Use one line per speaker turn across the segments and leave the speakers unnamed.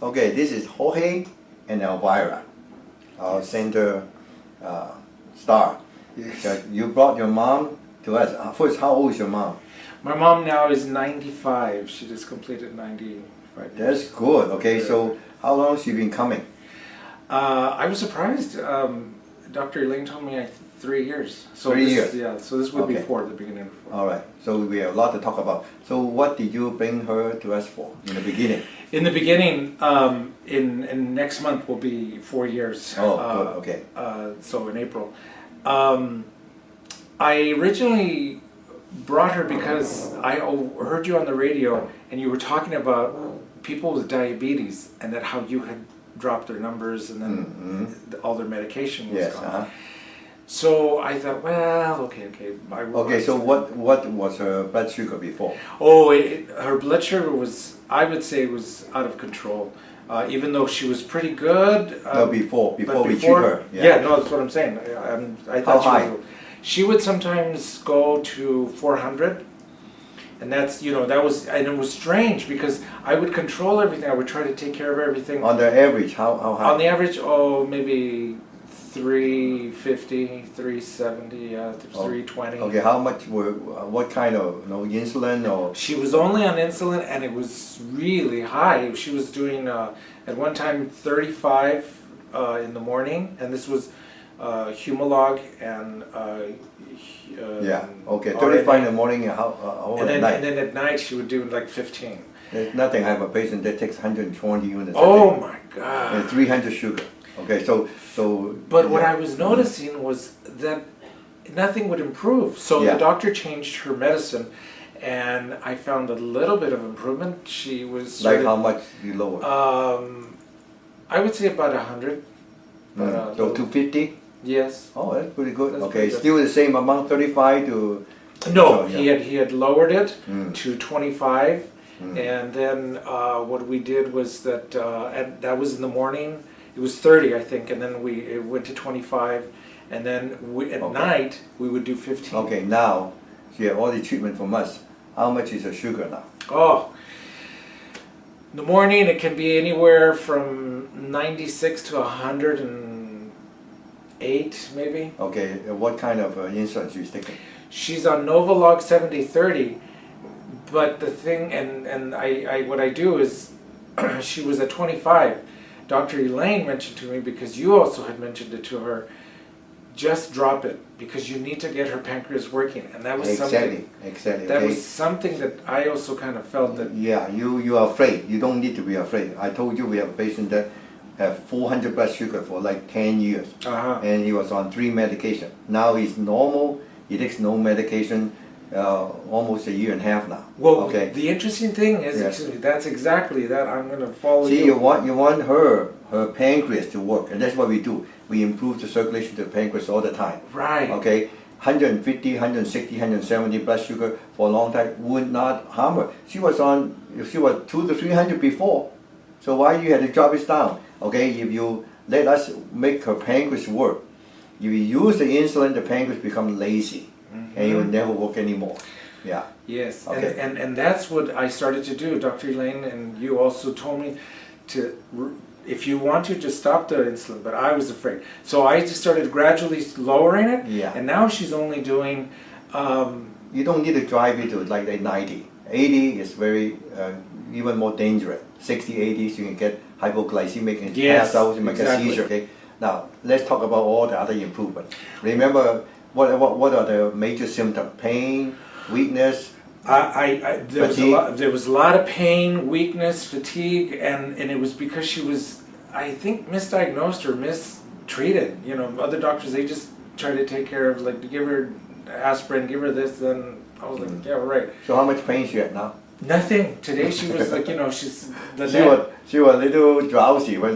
Okay, this is Jorge and Elvira, our center star.
Yes.
So you brought your mom to us. First, how old is your mom?
My mom now is 95. She just completed 95 years.
That's good. Okay,
Very
so
good.
how long has she been coming?
I was surprised. Dr. Elain told me 3 years. So
3
this,
years.
Yeah, so this would be
Okay.
the beginning of 4.
All right, so we have a lot to talk about. So what did you bring her to us for in the beginning?
In the beginning, in next month will be 4 years.
Oh, good. Okay.
So in April. I originally brought her because I heard you on the radio and you were talking about people with diabetes and that how you had dropped their numbers and then all their medication was
Yes.
gone. So I thought, well, okay.
Okay, so what was her blood sugar before?
Oh, her blood sugar was, I would say, was out of control. Even though she was pretty good.
No, before we treat her.
Yeah, no, that's what I'm saying. I thought
How high?
She would sometimes go to 400. And that's, and it was strange because I would control everything. I would try to take care of everything.
On the average, how high?
On the average, maybe 350, 370, 320.
Okay, how much what kind of insulin or?
She was only on insulin and it was really high. She was doing, at one time, 35 in the morning, and this was Humalog and
Yeah, okay, 35 in the morning and how
and
at
then,
night?
and then at night she would do like 15.
There's nothing. I have a patient that takes 120 units a
Oh
day.
my God.
And 300 sugar. Okay, so.
But what I was noticing was that nothing would improve. So
Yeah.
the doctor changed her medicine, and I found a little bit of improvement. She was
Like how much you lower?
I would say about 100.
So 250?
Yes.
Oh, that's pretty good.
That's
Okay,
pretty good.
still the same amount, 35 to.
No,
Oh, yeah.
he had lowered it
Mm.
to 25, and then what we did was that, and that was in the morning. It was 30, I think, and then it went to 25, and then at
Okay.
night we would do 15.
Okay, now she have all the treatment from us. How much is her sugar now?
Oh, in the morning it can be anywhere from 96 to 108, maybe.
Okay, what kind of insulin she's taking?
She's on Novalog 70/30, but the thing, and I what I do is, she was at 25. Dr. Elain mentioned to me, because you also had mentioned it to her, just drop it because you need to get her pancreas working, and that was
Exactly.
that
Okay.
was something that I also kind of felt that.
Yeah, you are afraid. You don't need to be afraid. I told you we have a patient that have 400 blood sugar for like 10 years, and he was on 3 medication. Now he's normal. He takes no medication. Almost a year and a half now.
Well,
okay.
the interesting thing is,
Yes.
that's exactly that. I'm going to follow
See,
you.
you want her pancreas to work, and that's what we do. We improve the circulation to the pancreas all the time.
Right.
Okay, 150, 160, 170 blood sugar for a long time would not harm her. She was 200 to 300 before, so why you had to drop it down? Okay, if you let us make her pancreas work, if you use the insulin, the pancreas become lazy, and it will never work anymore. Yeah.
Yes,
Okay.
and that's what I started to do. Dr. Elain, and you also told me to, if you want to, just stop the insulin, but I was afraid. So I just started gradually lowering it,
Yeah.
and now she's only doing...
You don't need to drive it to like 90. 80 is very, even more dangerous. 60, 80, so you can get hypoglycemic and
Yes,
pass out and make a
exactly.
seizure. Okay. Now, let's talk about all the other improvements. Remember, what are the major symptoms? Pain, weakness?
There was a lot of pain, weakness, fatigue, and it was because she was, I think, misdiagnosed or mistreated. Other doctors, they just try to take care of, like, to give her aspirin, give her this, then I was like, yeah, right.
So how much pain she had now?
Nothing. Today she was like, she's the
She was a little drowsy when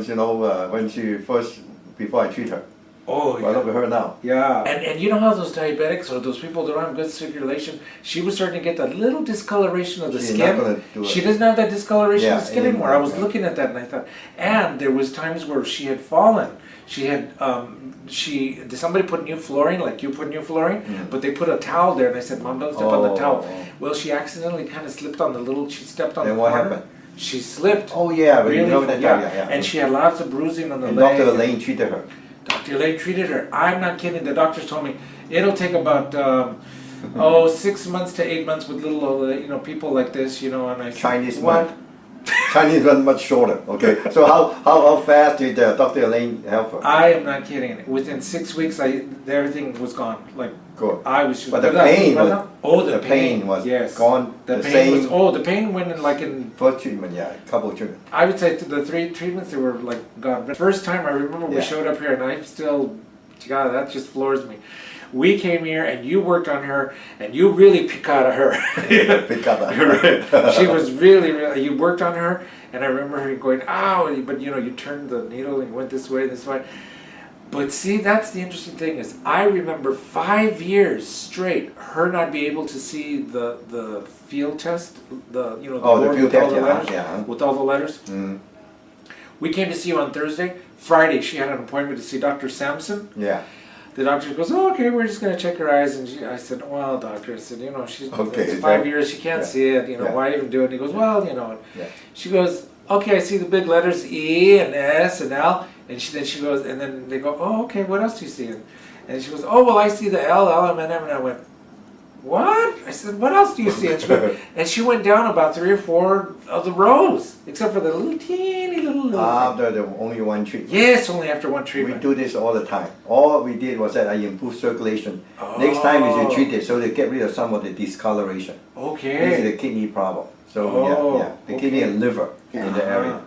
when she first, before I treat her.
Oh,
Well, look at her now.
yeah. And you know how those diabetics or those people that don't have good circulation, she was starting to get that little discoloration of the
She's not gonna
skin.
do it.
She doesn't have that discoloration of
Yeah,
the skin anymore. I was
yeah.
looking at that and I thought, and there was times where she had fallen. She had, somebody put new flooring, like you put new flooring, but they put a towel there and I said, Mom, don't step on the towel.
Oh.
Well, she accidentally kind of slipped on the little, she stepped on
Then
the
what
corner.
happened?
she slipped.
Oh yeah, but you
Really,
know that.
yeah. And she had lots of bruising on the
and
leg.
Dr. Elain treated her.
Dr. Elain treated her. I'm not kidding. The doctors told me it'll take about 6 months to 8 months with little people like this, and I said,
Chinese
what?
man. Chinese one much shorter. Okay, so how fast did Dr. Elain help her?
I am not kidding. Within 6 weeks, everything was gone. Like
Good.
I was.
But the pain was.
The
pain was
yes.
gone.
The pain
same.
was. The pain went in
First treatment, yeah, couple of treatments.
I would say the 3 treatments they were like gone. But first time I remember we showed up here, and I'm still, God, that just floors me. We came here and you worked on her and you really picada her. She was really, you worked on her, and I remember her going, ow, but you turned the needle and you went this way. But see, that's the interesting thing is I remember 5 years straight her not be able to see the field test, the board
field
with all
test,
the letters,
yeah.
with all the letters.
Mm.
We came to see you on Thursday. Friday she had an appointment to see Dr. Sampson.
Yeah.
The doctor goes, oh, okay, we're just going to check her eyes. And I said, well, doctor, I said, she's it's 5 years, she can't see it, why even do it? And he goes, well, She goes, okay, I see the big letters E and S and L. And then she goes, and then they go, oh, okay, what else do you see? And she goes, oh, well, I see the L, M, and M. And I went, what? I said, what else do you see? And she went down about 3 or 4 of the rows, except for the little teeny little.
After the only one treatment.
Yes, only after one treatment.
We do this all the time. All we did was that I improved circulation. Next time you should treat it so they get rid of some of the discoloration.
Okay.
This is the kidney problem. So the kidney and liver in the area.